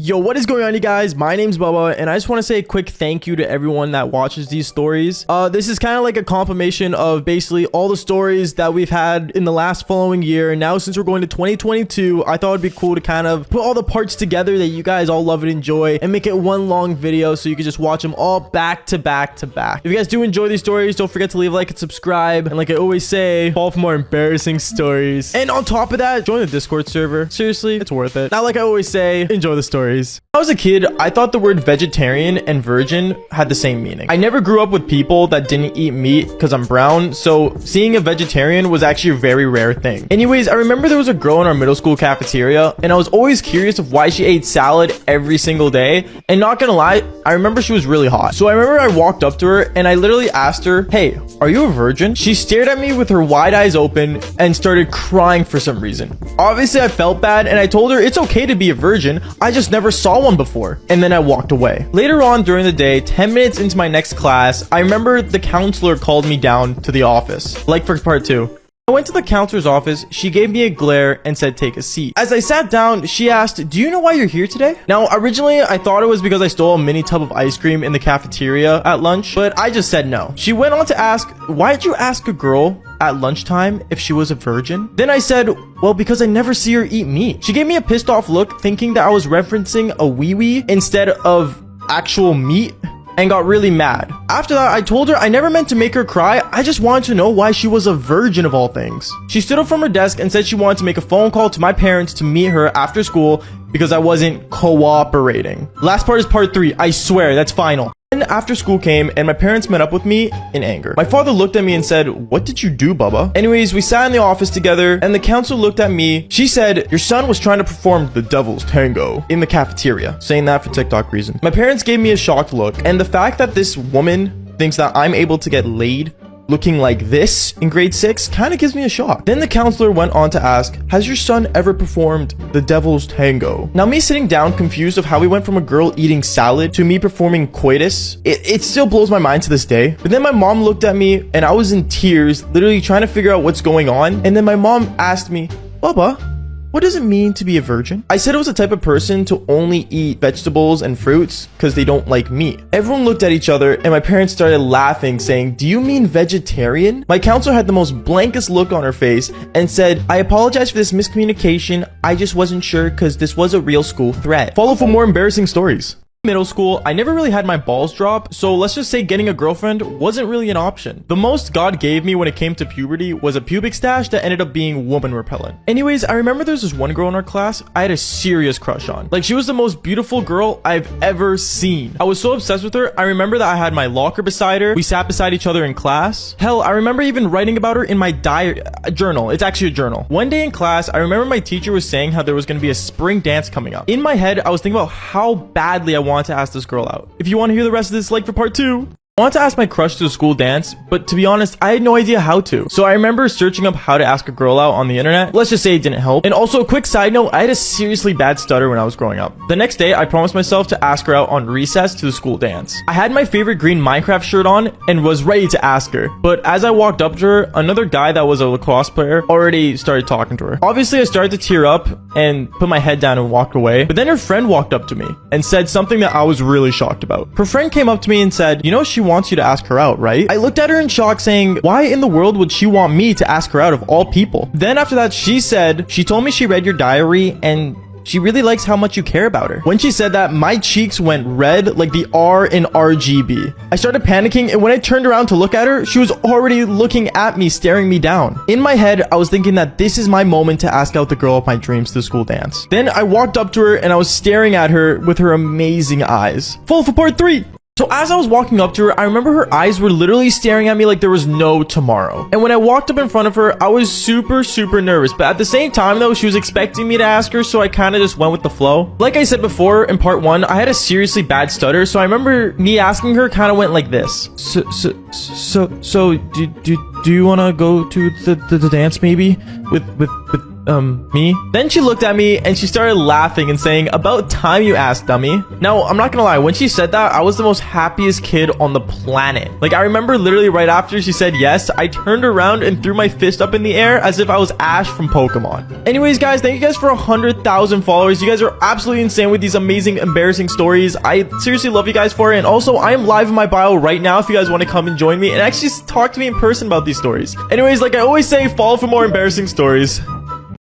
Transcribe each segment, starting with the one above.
Yo, what is going on, you guys? My name's Bubba, and I just want to say a quick thank you to everyone that watches these stories. This is kind of like a compilation of basically all the stories that we've had in the last following year. Now, since we're going to 2022, I thought it'd be cool to kind of put all the parts together that you guys all love and enjoy and make it one long video so you can just watch them all back to back to back. If you guys do enjoy these stories, don't forget to leave a like and subscribe. And like I always say, fall for more embarrassing stories. And on top of that, join the Discord server. Seriously, it's worth it. Now, like I always say, enjoy the stories. When I was a kid, I thought the word vegetarian and virgin had the same meaning. I never grew up with people that didn't eat meat because I'm brown, so seeing a vegetarian was actually a very rare thing. Anyways, I remember there was a girl in our middle school cafeteria, and I was always curious of why she ate salad every single day. And not gonna lie, I remember she was really hot. So I remember I walked up to her and I literally asked her, "Hey, are you a virgin?" She stared at me with her wide eyes open and started crying for some reason. Obviously, I felt bad and I told her it's okay to be a virgin. I just never saw one before. And then I walked away. Later on during the day, 10 minutes into my next class, I remember the counselor called me down to the office, like for part 2. I went to the counselor's office, she gave me a glare and said take a seat. As I sat down, she asked, "Do you know why you're here today?" Now, originally, I thought it was because I stole a mini tub of ice cream in the cafeteria at lunch, but I just said no. She went on to ask, "Why did you ask a girl at lunchtime if she was a virgin?" Then I said, "Well, because I never see her eat meat." She gave me a pissed off look, thinking that I was referencing a wee-wee instead of actual meat, and got really mad. After that, I told her I never meant to make her cry. I just wanted to know why she was a virgin of all things. She stood up from her desk and said she wanted to make a phone call to my parents to meet her after school because I wasn't cooperating. Last part is part 3. I swear, that's final. Then after school came and my parents met up with me in anger. My father looked at me and said, "What did you do, Bubba?" Anyways, we sat in the office together and the counselor looked at me. She said, "Your son was trying to perform the devil's tango in the cafeteria," saying that for TikTok reasons. My parents gave me a shocked look, and the fact that this woman thinks that I'm able to get laid looking like this in grade 6 kind of gives me a shock. Then the counselor went on to ask, "Has your son ever performed the devil's tango?" Now, me sitting down confused of how we went from a girl eating salad to me performing coitus, it still blows my mind to this day. But then my mom looked at me and I was in tears, literally trying to figure out what's going on. And then my mom asked me, "Bubba, what does it mean to be a virgin?" I said it was a type of person to only eat vegetables and fruits because they don't like meat. Everyone looked at each other and my parents started laughing, saying, "Do you mean vegetarian?" My counselor had the most blankest look on her face and said, "I apologize for this miscommunication. I just wasn't sure because this was a real school threat." Follow for more embarrassing stories. Middle school, I never really had my balls drop, so let's just say getting a girlfriend wasn't really an option. The most God gave me when it came to puberty was a pubic stash that ended up being woman repellent. Anyways, I remember there was this one girl in our class I had a serious crush on. Like, she was the most beautiful girl I've ever seen. I was so obsessed with her, I remember that I had my locker beside her. We sat beside each other in class. Hell, I remember even writing about her in my journal. It's actually a journal. One day in class, I remember my teacher was saying how there was going to be a spring dance coming up. In my head, I was thinking about how badly I wanted to ask this girl out. If you want to hear the rest of this, like for part 2. I wanted to ask my crush to a school dance, but to be honest, I had no idea how to. So I remember searching up how to ask a girl out on the internet. Let's just say it didn't help. And also, a quick side note, I had a seriously bad stutter when I was growing up. The next day, I promised myself to ask her out on recess to the school dance. I had my favorite green Minecraft shirt on and was ready to ask her. But as I walked up to her, another guy that was a lacrosse player already started talking to her. Obviously, I started to tear up and put my head down and walked away. But then her friend walked up to me and said something that I was really shocked about. Her friend came up to me and said, "You know, she wants you to ask her out, right?" I looked at her in shock, saying, "Why in the world would she want me to ask her out of all people?" Then after that, she said, "She told me she read your diary and she really likes how much you care about her." When she said that, my cheeks went red like the R in RGB. I started panicking, and when I turned around to look at her, she was already looking at me, staring me down. In my head, I was thinking that this is my moment to ask out the girl of my dreams to the school dance. Then I walked up to her and I was staring at her with her amazing eyes. Follow for part 3. So as I was walking up to her, I remember her eyes were literally staring at me like there was no tomorrow. And when I walked up in front of her, I was super nervous. But at the same time though, she was expecting me to ask her, so I kind of just went with the flow. Like I said before in part 1, I had a seriously bad stutter, so I remember me asking her kind of went like this. So do you want to go to the dance maybe with Me? Then she looked at me and she started laughing and saying, about time you asked, dummy. Now, I'm not gonna lie, when she said that, I was the most happiest kid on the planet. Like, I remember literally right after she said yes, I turned around and threw my fist up in the air as if I was Ash from Pokemon. Anyways, guys, thank you guys for 100,000 followers. You guys are absolutely insane with these amazing, embarrassing stories. I seriously love you guys for it. And also, I am live in my bio right now if you guys want to come and join me and actually talk to me in person about these stories. Anyways, like I always say, follow for more embarrassing stories.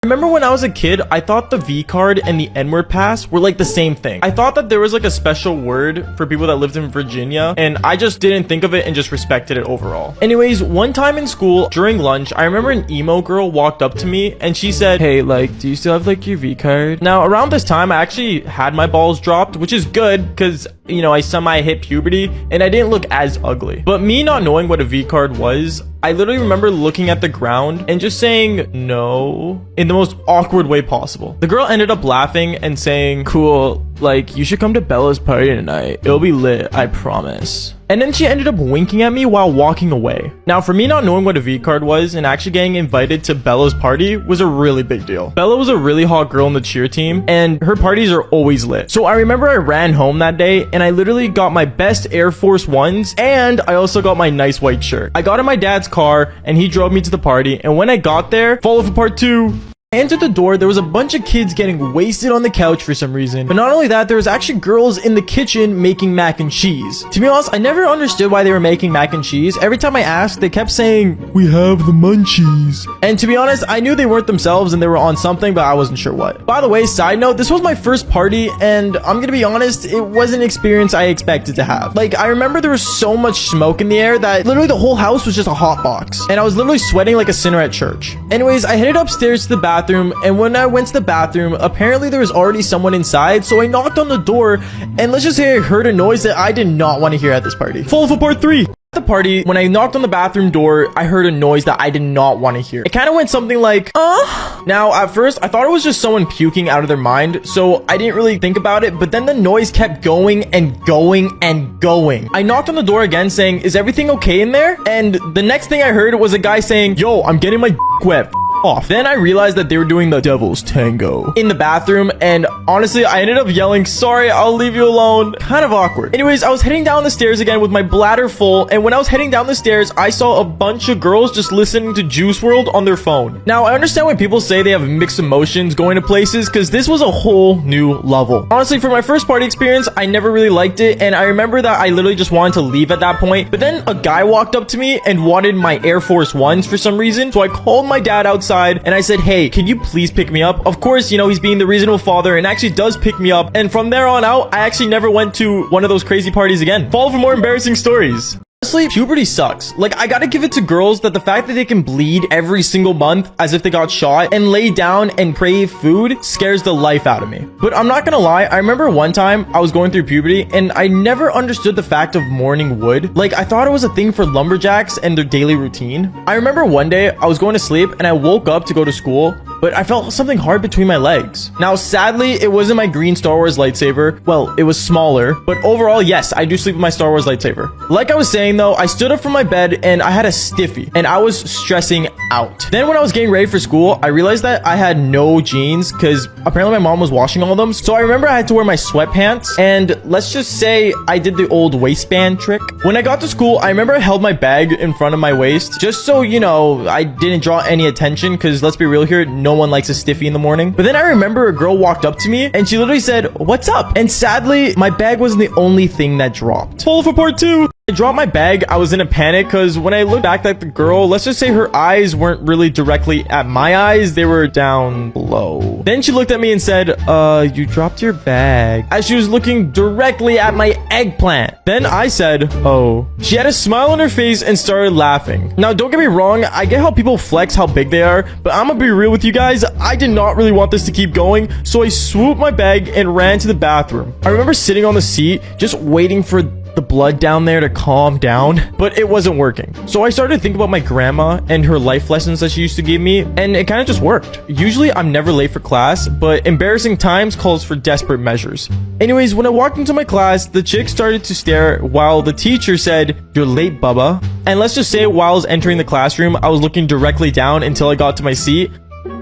Remember when I was a kid, I thought the V card and the N-word pass were like the same thing. I thought that there was like a special word for people that lived in Virginia, and I just didn't think of it and just respected it overall. Anyways, one time in school during lunch, I remember an emo girl walked up to me and she said, hey, like, do you still have like your V card? Now, around this time, I actually had my balls dropped, which is good because, you know, I semi hit puberty and I didn't look as ugly. But me not knowing what a V card was, I literally remember looking at the ground and just saying no in the most awkward way possible. The girl ended up laughing and saying, cool, like, you should come to Bella's party tonight. It'll be lit, I promise. And then she ended up winking at me while walking away. Now, for me not knowing what a V card was and actually getting invited to Bella's party was a really big deal. Bella was a really hot girl in the cheer team and her parties are always lit. So I remember I ran home that day and I literally got my best Air Force Ones and I also got my nice white shirt. I got in my dad's car and he drove me to the party, and when I got there, follow for part 2. I entered the door, there was a bunch of kids getting wasted on the couch for some reason. But not only that, there was actually girls in the kitchen making mac and cheese. To be honest, I never understood why they were making mac and cheese. Every time I asked, they kept saying, we have the munchies. And to be honest, I knew they weren't themselves and they were on something, but I wasn't sure what. By the way, side note, this was my first party and I'm gonna be honest, it wasn't an experience I expected to have. Like, I remember there was so much smoke in the air that literally the whole house was just a hot box. And I was literally sweating like a sinner at church. Anyways, I headed upstairs to the bathroom, and when I went to the bathroom, apparently there was already someone inside, so I knocked on the door, and let's just say I heard a noise that I did not want to hear at this party. Follow for part 3. At the party, when I knocked on the bathroom door, I heard a noise that I did not want to hear. It kind of went something like, Now, at first, I thought it was just someone puking out of their mind, so I didn't really think about it, but then the noise kept going and going and going. I knocked on the door again saying, is everything okay in there? And the next thing I heard was a guy saying, yo, I'm getting my wet. Off. Then I realized that they were doing the devil's tango in the bathroom, and honestly I ended up yelling, sorry, I'll leave you alone. Kind of awkward. Anyways, I was heading down the stairs again with my bladder full, and when I was heading down the stairs, I saw a bunch of girls just listening to Juice WRLD on their phone. Now, I understand when people say they have mixed emotions going to places, because this was a whole new level. Honestly, for my first party experience, I never really liked it, and I remember that I literally just wanted to leave at that point, but then a guy walked up to me and wanted my Air Force Ones for some reason, so I called my dad outside and I said, hey, can you please pick me up? Of course, you know, he's being the reasonable father and actually does pick me up. And from there on out, I actually never went to one of those crazy parties again. Follow for more embarrassing stories. Honestly, puberty sucks. Like, I gotta give it to girls that the fact that they can bleed every single month as if they got shot and lay down and crave food scares the life out of me. But I'm not gonna lie, I remember one time I was going through puberty and I never understood the fact of mourning wood. Like, I thought it was a thing for lumberjacks and their daily routine. I remember one day I was going to sleep and I woke up to go to school, but I felt something hard between my legs. Now, sadly, it wasn't my green Star Wars lightsaber. Well, it was smaller, but overall, yes, I do sleep with my Star Wars lightsaber. Like I was saying though, I stood up from my bed and I had a stiffy and I was stressing out. Then when I was getting ready for school, I realized that I had no jeans because apparently my mom was washing all of them. So I remember I had to wear my sweatpants, and let's just say I did the old waistband trick. When I got to school, I remember I held my bag in front of my waist just so, you know, I didn't draw any attention, because let's be real here, no one likes a stiffy in the morning. But then I remember a girl walked up to me and she literally said, what's up? And sadly, my bag wasn't the only thing that dropped. Follow for part 2. I dropped my bag. I was in a panic because when I looked back at the girl, let's just say her eyes weren't really directly at my eyes. They were down below. Then she looked at me and said, you dropped your bag, as she was looking directly at my eggplant. Then I said, oh. She had a smile on her face and started laughing. Now, don't get me wrong. I get how people flex how big they are, but I'm gonna be real with you guys. I did not really want this to keep going, so I swooped my bag and ran to the bathroom. I remember sitting on the seat, just waiting for the blood down there to calm down, but it wasn't working. So I started to think about my grandma and her life lessons that she used to give me, and it kind of just worked. Usually I'm never late for class, but embarrassing times calls for desperate measures. Anyways, when I walked into my class, the chick started to stare while the teacher said, you're late, Bubba. And let's just say while I was entering the classroom, I was looking directly down until I got to my seat.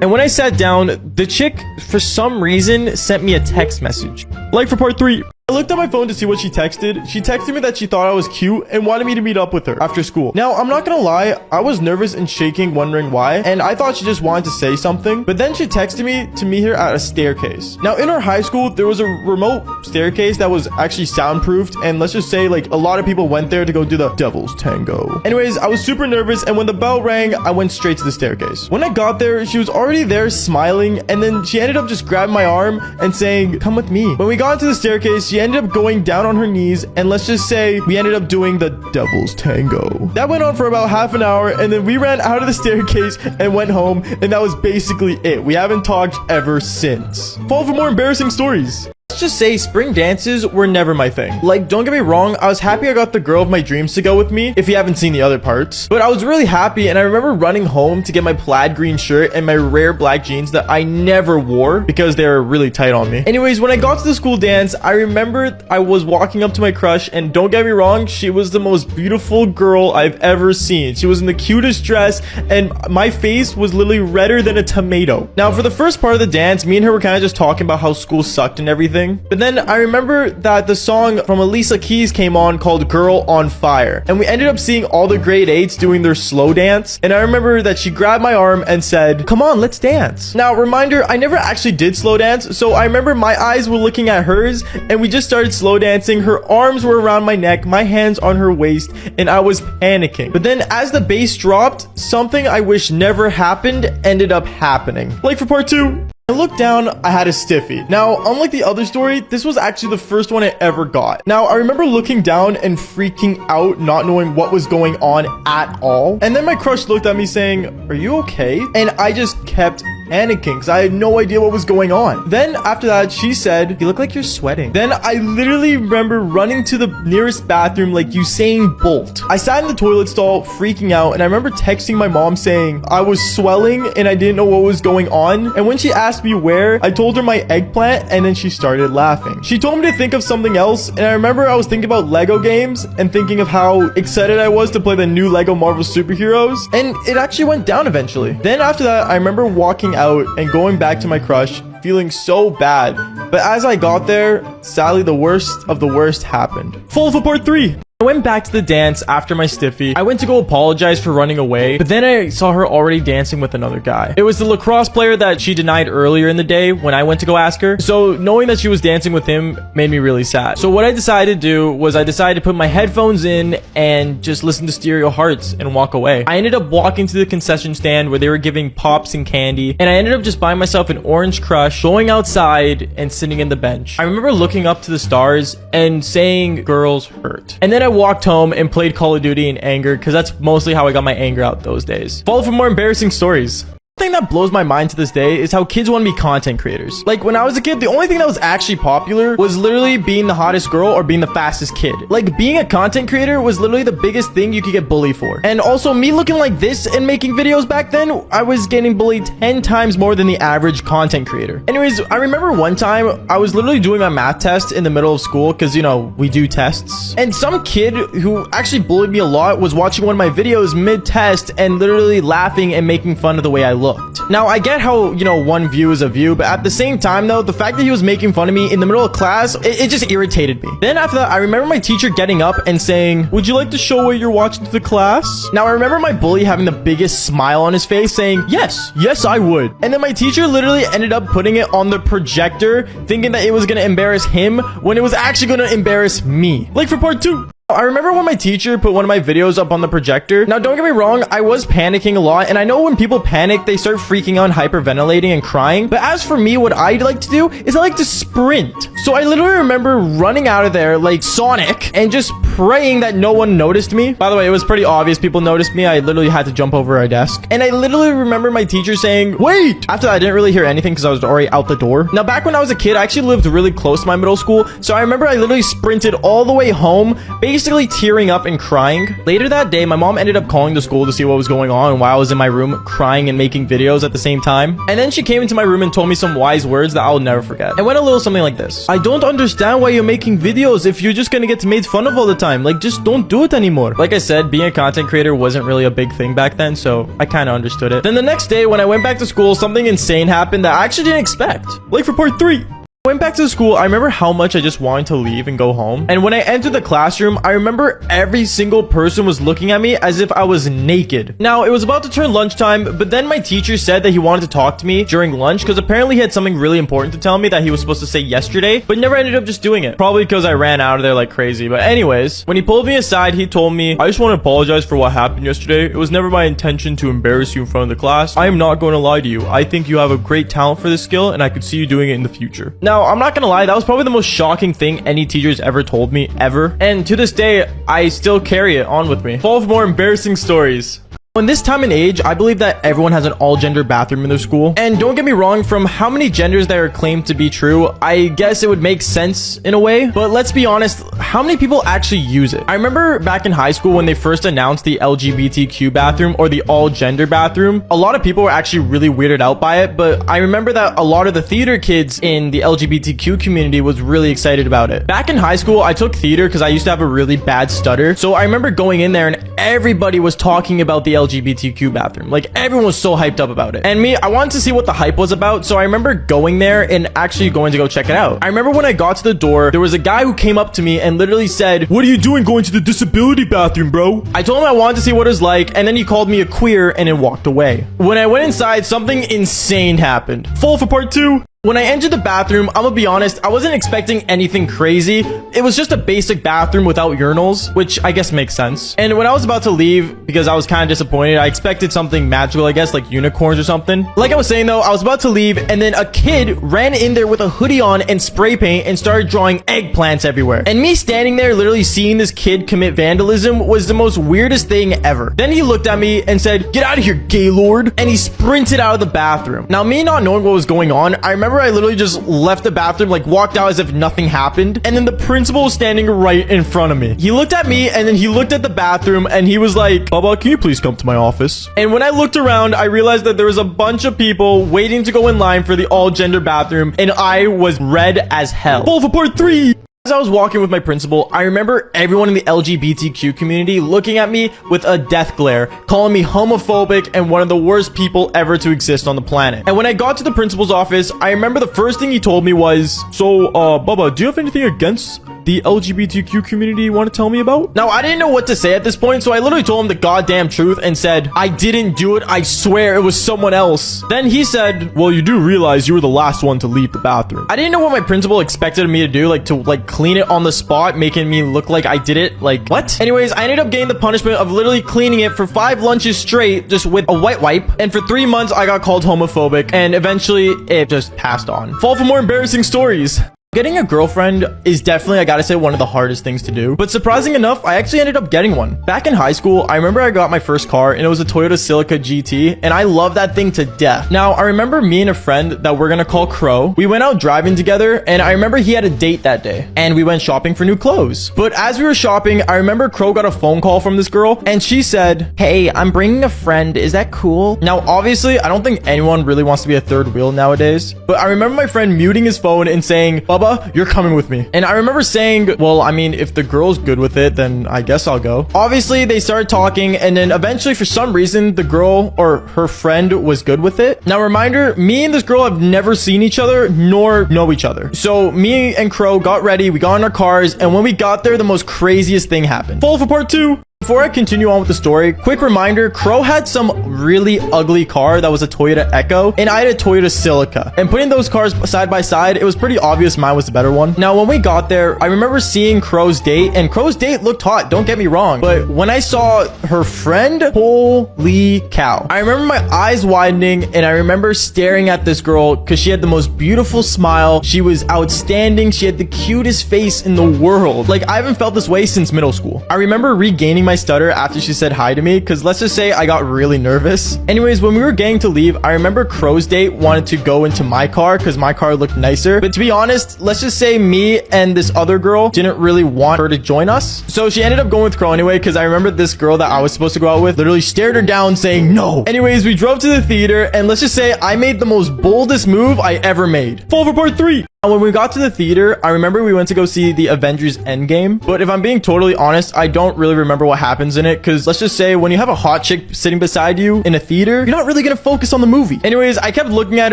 And when I sat down, the chick, for some reason, sent me a text message. Like for part 3. I looked at my phone to see what she texted. She texted me that she thought I was cute and wanted me to meet up with her after school. Now, I'm not gonna lie, I was nervous and shaking, wondering why, and I thought she just wanted to say something, but then she texted me to meet her at a staircase. Now, in our high school, there was a remote staircase that was actually soundproofed, and let's just say, like, a lot of people went there to go do the devil's tango. Anyways, I was super nervous, and when the bell rang, I went straight to the staircase. When I got there, she was already there smiling, and then she ended up just grabbing my arm and saying, "Come with me." When we got into the staircase, she ended up going down on her knees, and let's just say we ended up doing the devil's tango. That went on for about half an hour, and then we ran out of the staircase and went home, and that was basically it. We haven't talked ever since. Follow for more embarrassing stories. Let's just say spring dances were never my thing. Like, don't get me wrong, I was happy I got the girl of my dreams to go with me, if you haven't seen the other parts. But I was really happy, and I remember running home to get my plaid green shirt and my rare black jeans that I never wore because they were really tight on me. Anyways, when I got to the school dance, I remember I was walking up to my crush, and don't get me wrong, she was the most beautiful girl I've ever seen. She was in the cutest dress, and my face was literally redder than a tomato. Now, for the first part of the dance, me and her were kind of just talking about how school sucked and everything. But then I remember that the song from Alicia Keys came on called Girl on Fire. And we ended up seeing all the grade 8s doing their slow dance. And I remember that she grabbed my arm and said, "Come on, let's dance." Now, reminder, I never actually did slow dance. So I remember my eyes were looking at hers and we just started slow dancing. Her arms were around my neck, my hands on her waist, and I was panicking. But then as the bass dropped, something I wish never happened ended up happening. Like for part 2. I looked down, I had a stiffy. Now, unlike the other story, this was actually the first one I ever got. Now, I remember looking down and freaking out, not knowing what was going on at all. And then my crush looked at me saying, "Are you okay?" And I just kept panicking because I had no idea what was going on. Then after that, she said, "You look like you're sweating." Then I literally remember running to the nearest bathroom like Usain Bolt. I sat in the toilet stall freaking out, and I remember texting my mom saying I was swelling and I didn't know what was going on. And when she asked me where, I told her my eggplant, and then she started laughing. She told me to think of something else, and I remember I was thinking about Lego games and thinking of how excited I was to play the new Lego Marvel superheroes, and it actually went down eventually. Then after that, I remember walking out and going back to my crush, feeling so bad. But as I got there, sadly the worst of the worst happened. Follow for part 3. I went back to the dance after my stiffy. I went to go apologize for running away, but then I saw her already dancing with another guy. It was the lacrosse player that she denied earlier in the day when I went to go ask her. So knowing that she was dancing with him made me really sad. So what I decided to do was I decided to put my headphones in and just listen to Stereo Hearts and walk away. I ended up walking to the concession stand where they were giving pops and candy, and I ended up just buying myself an orange crush, going outside and sitting in the bench. I remember looking up to the stars and saying, "Girls hurt." And then I walked home and played Call of Duty in anger because that's mostly how I got my anger out those days. Follow for more embarrassing stories. The thing that blows my mind to this day is how kids want to be content creators. Like when I was a kid, the only thing that was actually popular was literally being the hottest girl or being the fastest kid. Like being a content creator was literally the biggest thing you could get bullied for. And also me looking like this and making videos back then, I was getting bullied 10 times more than the average content creator. Anyways, I remember one time I was literally doing my math test in the middle of school because, you know, we do tests. And some kid who actually bullied me a lot was watching one of my videos mid-test and literally laughing and making fun of the way I looked. Now, I get how, you know, one view is a view, but at the same time, though, the fact that he was making fun of me in the middle of class, it just irritated me. Then after that, I remember my teacher getting up and saying, "Would you like to show what you're watching to the class?" Now, I remember my bully having the biggest smile on his face saying, yes, I would. And then my teacher literally ended up putting it on the projector, thinking that it was going to embarrass him when it was actually going to embarrass me. Like for part 2. I remember when my teacher put one of my videos up on the projector. Now, don't get me wrong, I was panicking a lot, and I know when people panic, they start freaking out and hyperventilating and crying. But as for me, what I like to do is I like to sprint. So I literally remember running out of there like Sonic and just praying that no one noticed me. By the way, it was pretty obvious people noticed me. I literally had to jump over our desk. And I literally remember my teacher saying, "Wait!" After that, I didn't really hear anything because I was already out the door. Now, back when I was a kid, I actually lived really close to my middle school. So I remember I literally sprinted all the way home, basically basically tearing up and crying. Later that day, my mom ended up calling the school to see what was going on while I was in my room crying and making videos at the same time. And then she came into my room and told me some wise words that I'll never forget. It went a little something like this: I don't understand why you're making videos if you're just gonna get made fun of all the time. Like, just don't do it anymore. Like I said, being a content creator wasn't really a big thing back then, so I kind of understood it. Then the next day when I went back to school, something insane happened that I actually didn't expect. Like for part 3. I went back to school. I remember how much I just wanted to leave and go home. And when I entered the classroom, I remember every single person was looking at me as if I was naked. Now, it was about to turn lunchtime, but then my teacher said that he wanted to talk to me during lunch because apparently he had something really important to tell me that he was supposed to say yesterday, but never ended up just doing it. Probably because I ran out of there like crazy. But anyways, when he pulled me aside, he told me, I just want to apologize for what happened yesterday. It was never my intention to embarrass you in front of the class. I am not going to lie to you. I think you have a great talent for this skill, and I could see you doing it in the future. Now, I'm not gonna lie, that was probably the most shocking thing any teacher's ever told me, ever. And to this day, I still carry it on with me. 12 more embarrassing stories. In this time and age, I believe that everyone has an all-gender bathroom in their school. And don't get me wrong, from how many genders that are claimed to be true, I guess it would make sense in a way. But let's be honest, how many people actually use it? I remember back in high school when they first announced the LGBTQ bathroom or the all-gender bathroom, a lot of people were actually really weirded out by it. But I remember that a lot of the theater kids in the LGBTQ community was really excited about it. Back in high school, I took theater because I used to have a really bad stutter. So I remember going in there and everybody was talking about the LGBTQ bathroom. Like, everyone was so hyped up about it. And me, I wanted to see what the hype was about, so I remember going there and actually going to go check it out. I remember when I got to the door, there was a guy who came up to me and literally said, "What are you doing going to the disability bathroom, bro?" I told him I wanted to see what it was like, and then he called me a queer and then walked away. When I went inside, something insane happened. Full for part 2. When I entered the bathroom, I'm gonna be honest, I wasn't expecting anything crazy. It was just a basic bathroom without urinals, which I guess makes sense. And when I was about to leave, because I was kind of disappointed, I expected something magical, I guess, like unicorns or something. Like I was saying though, I was about to leave, and then a kid ran in there with a hoodie on and spray paint and started drawing eggplants everywhere. And me standing there literally seeing this kid commit vandalism was the most weirdest thing ever. Then he looked at me and said, "Get out of here, Gaylord," and he sprinted out of the bathroom. Now, me not knowing what was going on, I remember I literally just left the bathroom, like walked out as if nothing happened, and then the principal was standing right in front of me. He looked at me and then he looked at the bathroom and he was like, "Baba, can you please come to my office?" And when I looked around, I realized that there was a bunch of people waiting to go in line for the all-gender bathroom, and I was red as hell. Full for part 3. As I was walking with my principal, I remember everyone in the LGBTQ community looking at me with a death glare, calling me homophobic and one of the worst people ever to exist on the planet. And when I got to the principal's office, I remember the first thing he told me was, "So, Bubba, do you have anything against the LGBTQ community you want to tell me about?" Now, I didn't know what to say at this point, so I literally told him the goddamn truth and said, "I didn't do it. I swear it was someone else." Then he said, "Well, you do realize you were the last one to leave the bathroom." I didn't know what my principal expected me to do, like to clean it on the spot, making me look like I did it. Like, what? Anyways, I ended up getting the punishment of literally cleaning it for 5 lunches straight, just with a wet wipe. And for 3 months, I got called homophobic, and eventually it just passed on. Fall for more embarrassing stories. Getting a girlfriend is definitely, I gotta say, one of the hardest things to do. But surprising enough, I actually ended up getting one. Back in high school, I remember I got my first car, and it was a Toyota Celica GT, and I love that thing to death. Now, I remember me and a friend that we're gonna call Crow, we went out driving together, and I remember he had a date that day, and we went shopping for new clothes. But as we were shopping, I remember Crow got a phone call from this girl, and she said, "Hey, I'm bringing a friend. Is that cool?" Now, obviously, I don't think anyone really wants to be a third wheel nowadays, but I remember my friend muting his phone and saying, "Bubba, you're coming with me." And I remember saying, "Well, I mean, if the girl's good with it, then I guess I'll go." Obviously, they started talking, and then eventually, for some reason, the girl or her friend was good with it. Now, reminder, me and this girl have never seen each other nor know each other. So me and Crow got ready, we got in our cars, and when we got there, the most craziest thing happened. Fall for part 2. Before I continue on with the story, quick reminder, Crow had some really ugly car that was a Toyota Echo, and I had a Toyota Celica. And putting those cars side by side, it was pretty obvious mine was the better one. Now, when we got there, I remember seeing Crow's date, and Crow's date looked hot, don't get me wrong. But when I saw her friend, holy cow. I remember my eyes widening, and I remember staring at this girl because she had the most beautiful smile. She was outstanding. She had the cutest face in the world. Like, I haven't felt this way since middle school. I remember regaining my my stutter after she said hi to me, because let's just say I got really nervous. Anyways, when we were getting to leave, I remember Crow's date wanted to go into my car because my car looked nicer. But to be honest, let's just say me and this other girl didn't really want her to join us. So she ended up going with Crow anyway, because I remember this girl that I was supposed to go out with literally stared her down saying no. Anyways, we drove to the theater, and let's just say I made the most boldest move I ever made. Fall for part 3. When we got to the theater, I remember we went to go see the Avengers Endgame. But if I'm being totally honest, I don't really remember what happens in it. Because let's just say when you have a hot chick sitting beside you in a theater, you're not really going to focus on the movie. Anyways, I kept looking at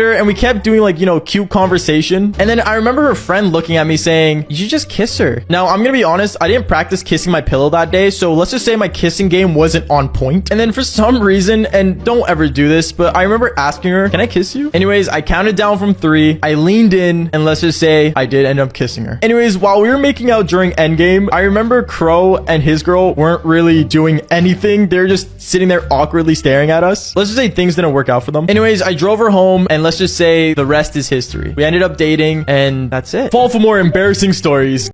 her and we kept doing like, you know, cute conversation. And then I remember her friend looking at me saying, you should just kiss her. Now, I'm going to be honest, I didn't practice kissing my pillow that day. So let's just say my kissing game wasn't on point. And then for some reason, and don't ever do this, but I remember asking her, can I kiss you? Anyways, I counted down from 3. I leaned in, and let's just say I did end up kissing her. Anyways, while we were making out during Endgame, I remember Crow and his girl weren't really doing anything. They were just sitting there awkwardly staring at us. Let's just say things didn't work out for them. Anyways, I drove her home, and let's just say the rest is history. We ended up dating, and that's it. Fall for more embarrassing stories.